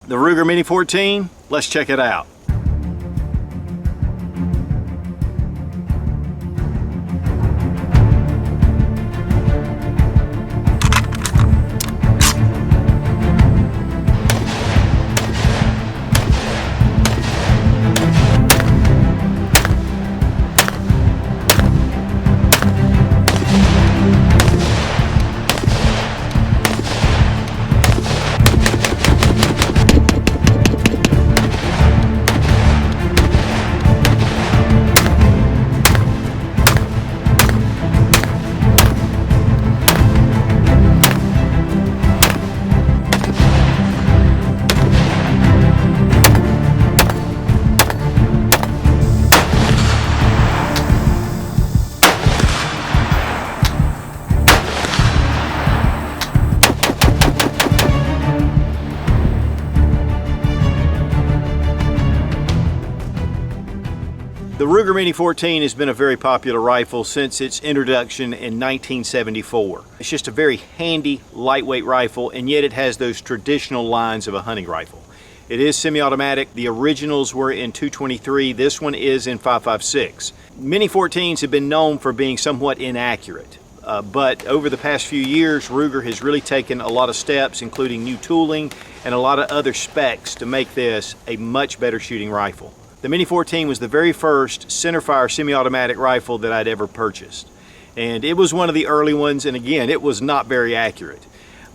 The Ruger Mini-14, let's check it out. The Ruger Mini-14 has been a very popular rifle since its introduction in 1974. It's just a very handy, lightweight rifle, and yet it has those traditional lines of a hunting rifle. It is semi-automatic. The originals were in .223. This one is in .556. Mini-14s have been known for being somewhat inaccurate, but over the past few years, Ruger has really taken a lot of steps, including new tooling and a lot of other specs to make this a much better shooting rifle. The Mini-14 was the very first centerfire semi-automatic rifle that I'd ever purchased. And it was one of the early ones, and again, it was not very accurate.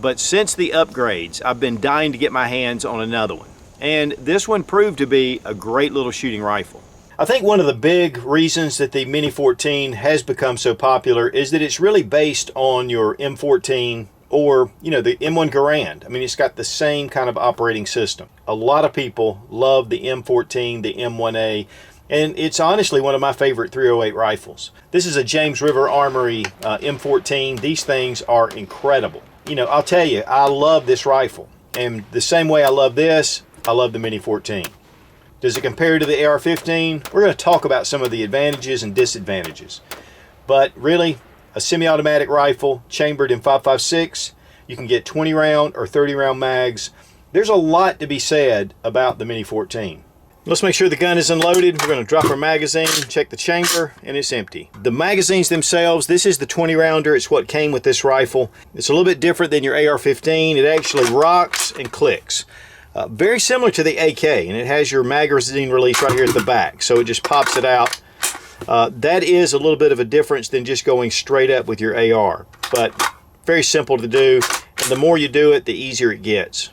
But since the upgrades, I've been dying to get my hands on another one. And this one proved to be a great little shooting rifle. I think one of the big reasons that the Mini-14 has become so popular is that it's really based on your M14 or, you know, the M1 Garand. I mean, it's got the same kind of operating system. A lot of people love the M14, the M1A, and it's honestly one of my favorite .308 rifles. This is a James River Armory M14. These things are incredible. You know, I'll tell you, I love this rifle. And the same way I love this, I love the Mini-14. Does it compare to the AR-15? We're going to talk about some of the advantages and disadvantages. But really, a semi-automatic rifle chambered in .556. You can get 20 round or 30 round mags. There's a lot to be said about the Mini-14. Let's make sure the gun is unloaded. We're going to drop our magazine, check the chamber, and it's empty. The magazines themselves, this is the 20 rounder. It's what came with this rifle. It's a little bit different than your AR-15. It actually rocks and clicks. Very similar to the AK, and it has your magazine release right here at the back. So it just pops it out. That is a little bit of a difference than just going straight up with your AR, but very simple to do, and the more you do it, the easier it gets.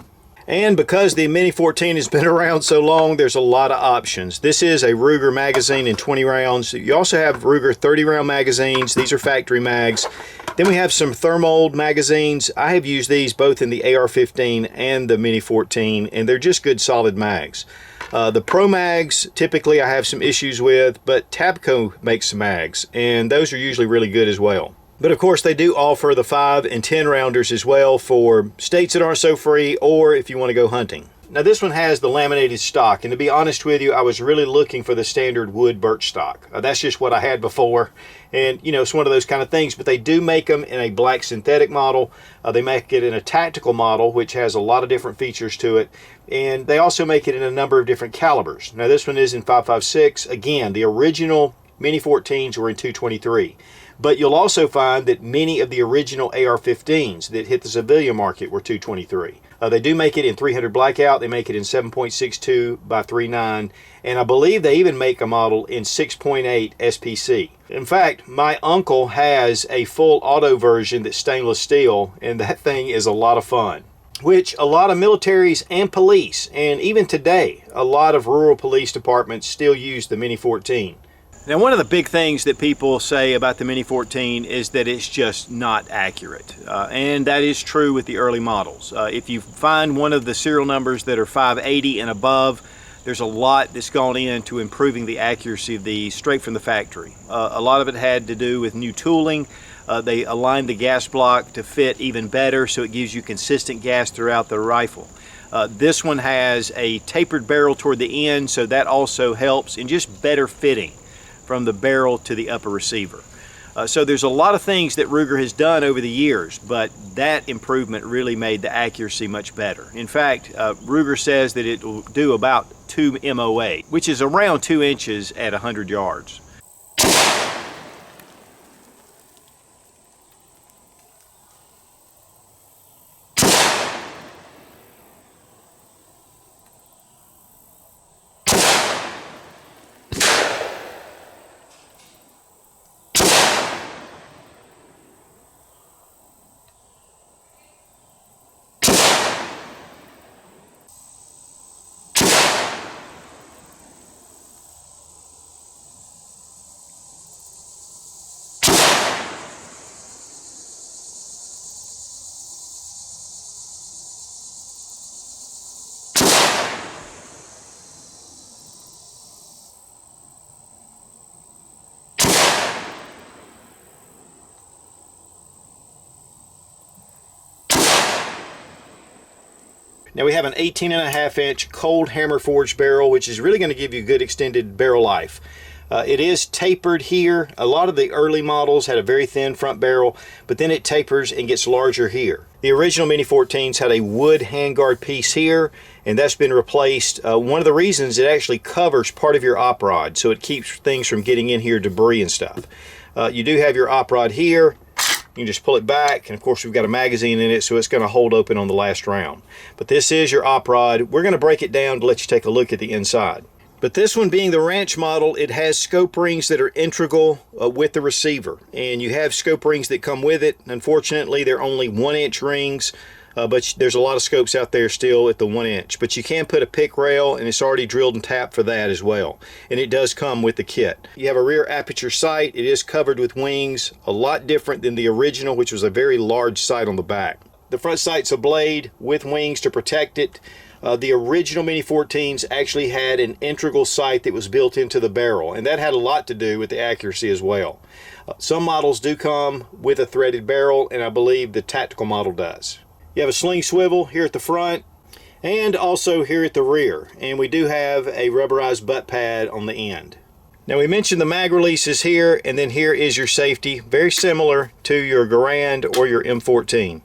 And because the Mini-14 has been around so long, there's a lot of options. This is a Ruger magazine in 20 rounds. You also have Ruger 30 round magazines. These are factory mags. Then we have some thermold magazines. I have used these both in the AR-15 and the Mini-14, and they're just good solid mags. The Pro Mags, typically I have some issues with, but Tabco makes some mags, and those are usually really good as well. But of course, they do offer the 5 and 10 rounders as well for states that aren't so free, or if you want to go hunting. Now this one has the laminated stock, and to be honest with you, I was really looking for the standard wood birch stock. That's just what I had before, and you know, it's one of those kind of things, but they do make them in a black synthetic model. They make it in a tactical model, which has a lot of different features to it, and they also make it in a number of different calibers. Now this one is in .556. Again, the original Mini-14s were in .223. But you'll also find that many of the original AR-15s that hit the civilian market were .223. They do make it in 300 blackout. They make it in 7.62 by 3.9, and I believe they even make a model in 6.8 SPC. In fact, my uncle has a full auto version that's stainless steel, and that thing is a lot of fun. Which a lot of militaries and police, and even today, a lot of rural police departments still use the Mini-14. Now, one of the big things that people say about the Mini-14 is that it's just not accurate. And that is true with the early models. If you find one of the serial numbers that are 580 and above, there's a lot that's gone into improving the accuracy of these straight from the factory. A lot of it had to do with new tooling. They aligned the gas block to fit even better, so it gives you consistent gas throughout the rifle. This one has a tapered barrel toward the end, so that also helps in just better fitting from the barrel to the upper receiver. So there's a lot of things that Ruger has done over the years, but that improvement really made the accuracy much better. In fact, Ruger says that it will do about 2 MOA, which is around 2 inches at 100 yards. Now we have an 18.5 inch cold hammer forged barrel, which is really going to give you good extended barrel life. It is tapered here. A lot of the early models had a very thin front barrel, but then it tapers and gets larger here. The original Mini-14s had a wood handguard piece here, and that's been replaced. One of the reasons, it actually covers part of your op rod, so it keeps things from getting in here, debris and stuff. You do have your op rod here. You can just pull it back, and of course we've got a magazine in it, so it's going to hold open on the last round. But this is your op rod. We're going to break it down to let you take a look at the inside. But this one, being the ranch model, it has scope rings that are integral with the receiver, and you have scope rings that come with it. Unfortunately, they're only 1-inch rings, but there's a lot of scopes out there still at the 1 inch. But you can put a pick rail, and it's already drilled and tapped for that as well, and it does come with the kit. You have a rear aperture sight. It is covered with wings, a lot different than the original, which was a very large sight on the back. The front sight's a blade with wings to protect it. The original Mini-14s actually had an integral sight that was built into the barrel, and that had a lot to do with the accuracy as well. Some models do come with a threaded barrel, and I believe the tactical model does. You have a sling swivel here at the front and also here at the rear, and we do have a rubberized butt pad on the end. Now we mentioned the mag releases here, and then here is your safety, very similar to your Garand or your M14.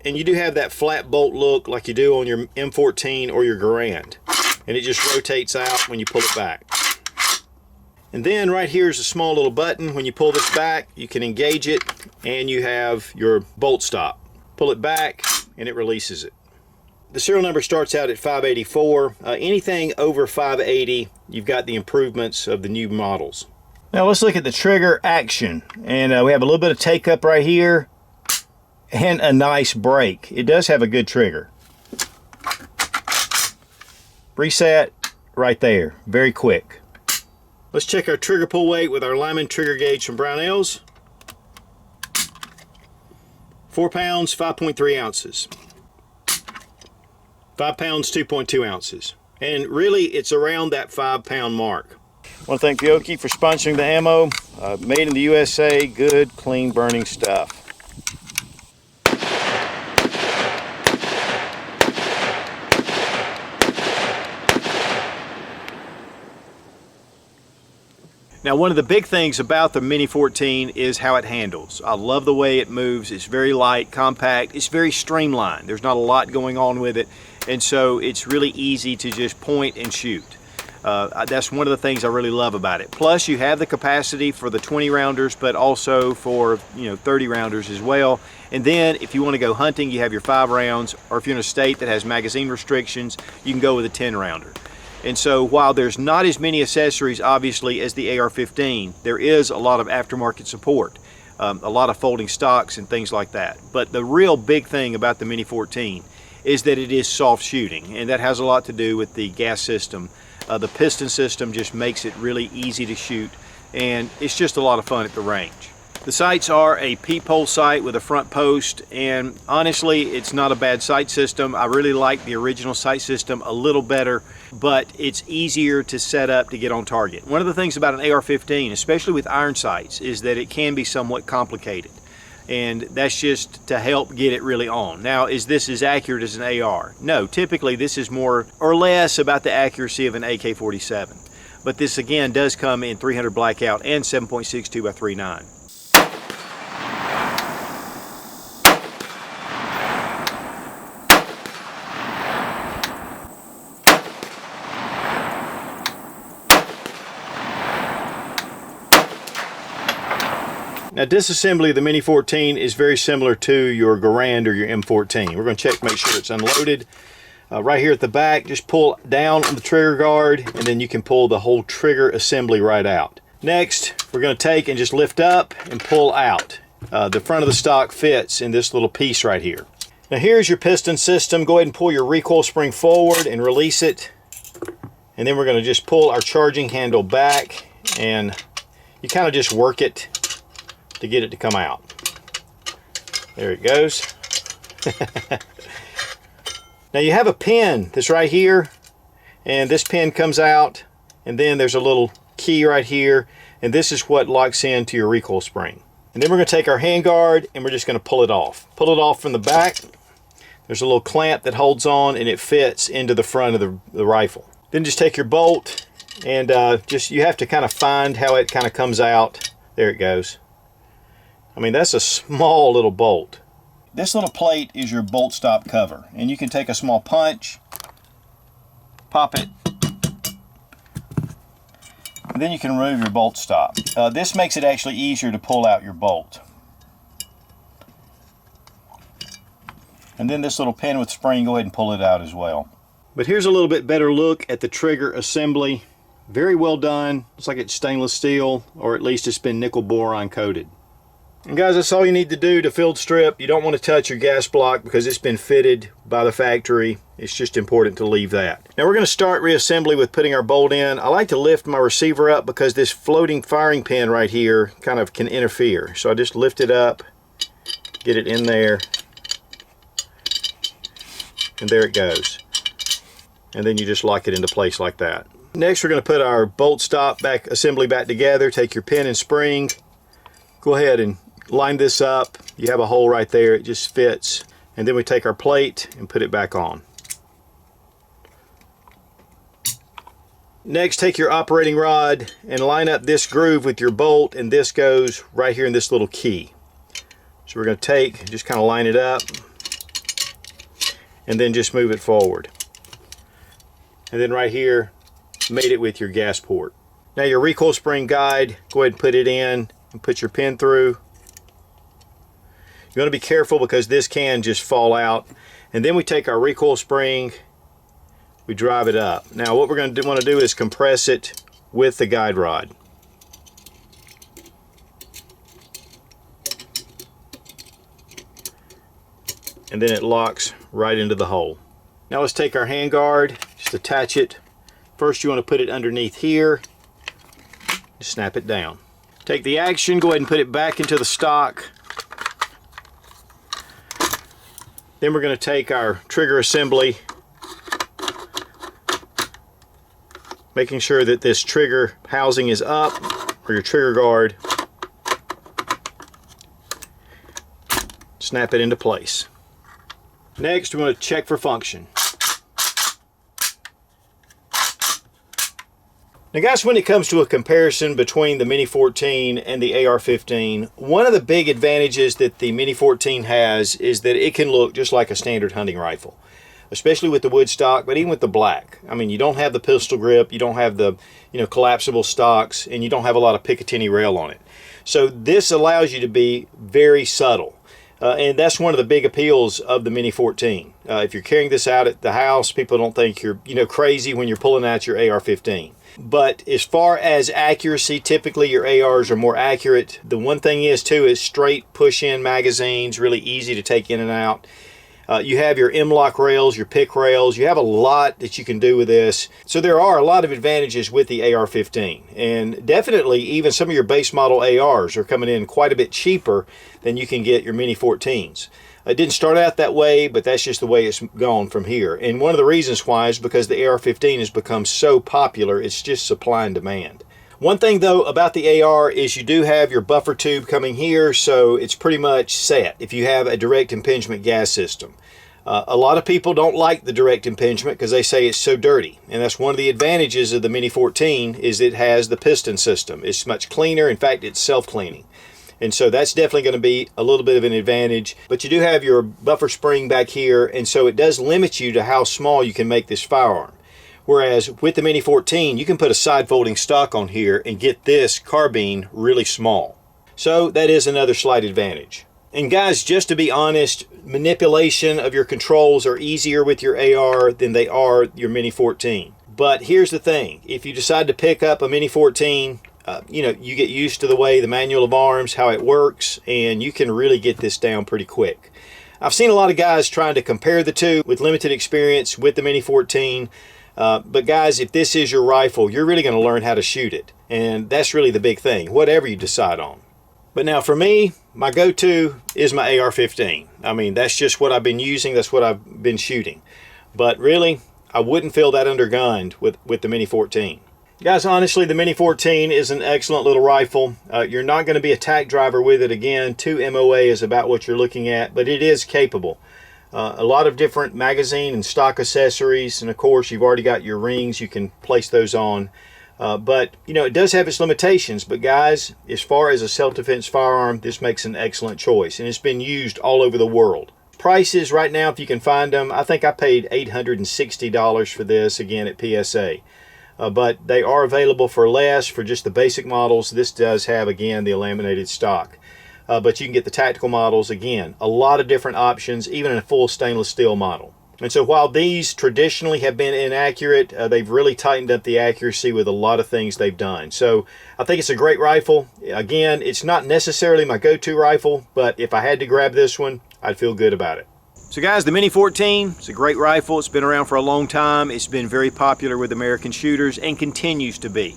And you do have that flat bolt look like you do on your M14 or your Garand, and it just rotates out when you pull it back. And then right here is a small little button. When you pull this back, you can engage it, and you have your bolt stop. Pull it back and it releases it. The serial number starts out at 584. Anything over 580, you've got the improvements of the new models. Now let's look at the trigger action, and we have a little bit of take up right here and a nice break. It does have a good trigger. Reset right there, very quick. Let's check our trigger pull weight with our Lyman trigger gauge from Brownells. 4 pounds, 5.3 ounces. 5 pounds, 2.2 ounces. And really, it's around that 5-pound mark. I want to thank Fiocchi for sponsoring the ammo. Made in the USA, good, clean burning stuff. Now, one of the big things about the Mini-14 is how it handles. I love the way it moves. It's very light, compact. It's very streamlined. There's not a lot going on with it, and so it's really easy to just point and shoot. That's one of the things I really love about it. Plus, you have the capacity for the 20 rounders, but also for 30 rounders as well. And then, if you want to go hunting, you have your 5 rounds, or if you're in a state that has magazine restrictions, you can go with a 10 rounder. And so while there's not as many accessories obviously as the AR-15, there is a lot of aftermarket support, a lot of folding stocks and things like that. But the real big thing about the Mini-14 is that it is soft shooting, and that has a lot to do with the gas system. The piston system just makes it really easy to shoot, and it's just a lot of fun at the range. The sights are a peephole sight with a front post, and honestly, it's not a bad sight system. I really like the original sight system a little better, but it's easier to set up to get on target. One of the things about an AR-15, especially with iron sights, is that it can be somewhat complicated, and that's just to help get it really on. Now, is this as accurate as an AR? No, typically this is more or less about the accuracy of an AK-47, but this again does come in 300 blackout and 7.62 by 3.9. Now, disassembly of the Mini-14 is very similar to your Garand or your M14. We're going to check to make sure it's unloaded. Right here at the back, just pull down on the trigger guard, and then you can pull the whole trigger assembly right out. Next, we're going to take and just lift up and pull out. The front of the stock fits in this little piece right here. Now, here's your piston system. Go ahead and pull your recoil spring forward and release it. And then we're going to just pull our charging handle back, and you kind of just work it to get it to come out. There it goes. Now you have a pin that's right here, and this pin comes out, and then there's a little key right here, and this is what locks into your recoil spring. And then we're going to take our handguard and we're just going to pull it off. Pull it off from the back. There's a little clamp that holds on and it fits into the front of the rifle. Then just take your bolt and you have to kind of find how it kind of comes out. There it goes. I mean, that's a small little bolt. This little plate is your bolt stop cover, and you can take a small punch, pop it, and then you can remove your bolt stop. This makes it actually easier to pull out your bolt. And then this little pin with spring, go ahead and pull it out as well. But here's a little bit better look at the trigger assembly. Very well done. Looks like it's stainless steel, or at least it's been nickel boron coated. And guys, that's all you need to do to field strip. You don't want to touch your gas block because it's been fitted by the factory. It's just important to leave that. Now we're going to start reassembly with putting our bolt in. I like to lift my receiver up because this floating firing pin right here kind of can interfere. So I just lift it up, get it in there, and there it goes. And then you just lock it into place like that. Next, we're going to put our bolt stop assembly back together. Take your pin and spring. Go ahead and line this up. You have a hole right there. It just fits. And then we take our plate and put it back on. Next, take your operating rod and line up this groove with your bolt, and this goes right here in this little key. So we're going to take, just kind of line it up, and then just move it forward. And then right here, mate it with your gas port. Now your recoil spring guide, go ahead and put it in and put your pin through. You want to be careful because this can just fall out. And then we take our recoil spring, we drive it up. Now what we're going to want to do is compress it with the guide rod. And then it locks right into the hole. Now let's take our handguard, just attach it. First you want to put it underneath here, just snap it down. Take the action, go ahead and put it back into the stock. Then we're going to take our trigger assembly, making sure that this trigger housing is up, or your trigger guard. Snap it into place. Next, we want to check for function. Now guys, when it comes to a comparison between the Mini-14 and the AR-15, one of the big advantages that the Mini-14 has is that it can look just like a standard hunting rifle, especially with the wood stock, but even with the black. I mean, you don't have the pistol grip, you don't have the collapsible stocks, and you don't have a lot of Picatinny rail on it. So this allows you to be very subtle. And that's one of the big appeals of the Mini-14. If you're carrying this out at the house, people don't think you're crazy when you're pulling out your AR-15. But as far as accuracy, typically your ARs are more accurate. The one thing is too is straight push-in magazines, really easy to take in and out. You have your M-lock rails, your pick rails. You have a lot that you can do with this. So there are a lot of advantages with the AR-15. And definitely even some of your base model ARs are coming in quite a bit cheaper than you can get your Mini-14s. It didn't start out that way, but that's just the way it's gone from here. And one of the reasons why is because the AR-15 has become so popular, it's just supply and demand. One thing though about the AR is you do have your buffer tube coming here, so it's pretty much set if you have a direct impingement gas system. A lot of people don't like the direct impingement because they say it's so dirty, and that's one of the advantages of the Mini-14 is it has the piston system. It's much cleaner. In fact, it's self-cleaning. And so that's definitely going to be a little bit of an advantage. But you do have your buffer spring back here, and so it does limit you to how small you can make this firearm. Whereas with the Mini-14, you can put a side folding stock on here and get this carbine really small. So that is another slight advantage. And guys, just to be honest, manipulation of your controls are easier with your AR than they are your Mini-14. But here's the thing, if you decide to pick up a Mini-14, you know, you get used to the way the manual of arms, how it works, and you can really get this down pretty quick. I've seen a lot of guys trying to compare the two with limited experience with the Mini-14, but guys, if this is your rifle, you're really going to learn how to shoot it. And that's really the big thing, whatever you decide on. But now for me, my go-to is my AR-15. I mean, that's just what I've been using, that's what I've been shooting. But really, I wouldn't feel that undergunned with the Mini-14. Guys, honestly, the Mini-14 is an excellent little rifle. You're not going to be a tack driver with it. Again, 2 MOA is about what you're looking at, but it is capable. A lot of different magazine and stock accessories, and of course, you've already got your rings. You can place those on. But, you know, it does have its limitations. But guys, as far as a self-defense firearm, this makes an excellent choice, and it's been used all over the world. Prices right now, if you can find them, I think I paid $860 for this, again, at PSA. But they are available for less for just the basic models. This does have, again, the laminated stock. But you can get the tactical models, again, a lot of different options, even in a full stainless steel model. And so while these traditionally have been inaccurate, they've really tightened up the accuracy with a lot of things they've done. So I think it's a great rifle. Again, it's not necessarily my go-to rifle, but if I had to grab this one, I'd feel good about it. So guys, the Mini-14, it's a great rifle. It's been around for a long time. It's been very popular with American shooters and continues to be.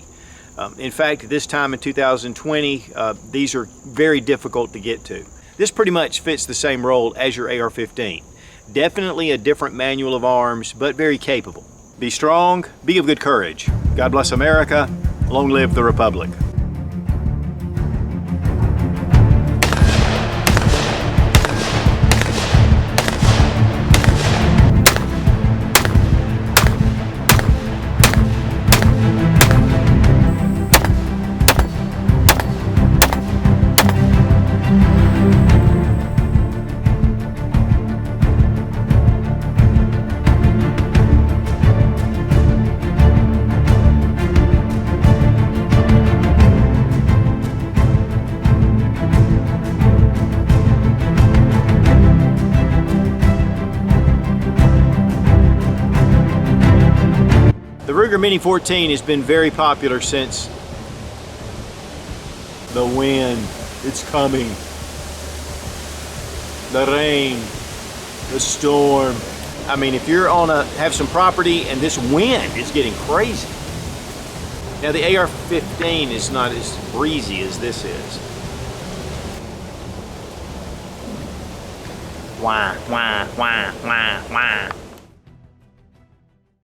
In fact, this time in 2020, these are very difficult to get to. This pretty much fits the same role as your AR-15. Definitely a different manual of arms, but very capable. Be strong, be of good courage. God bless America. Long live the Republic. The Ruger Mini-14 has been very popular since the wind. It's coming. The rain. The storm. I mean, if you're have some property and this wind is getting crazy. Now the AR-15 is not as breezy as this is. Wah, wah, wah, wah, wah.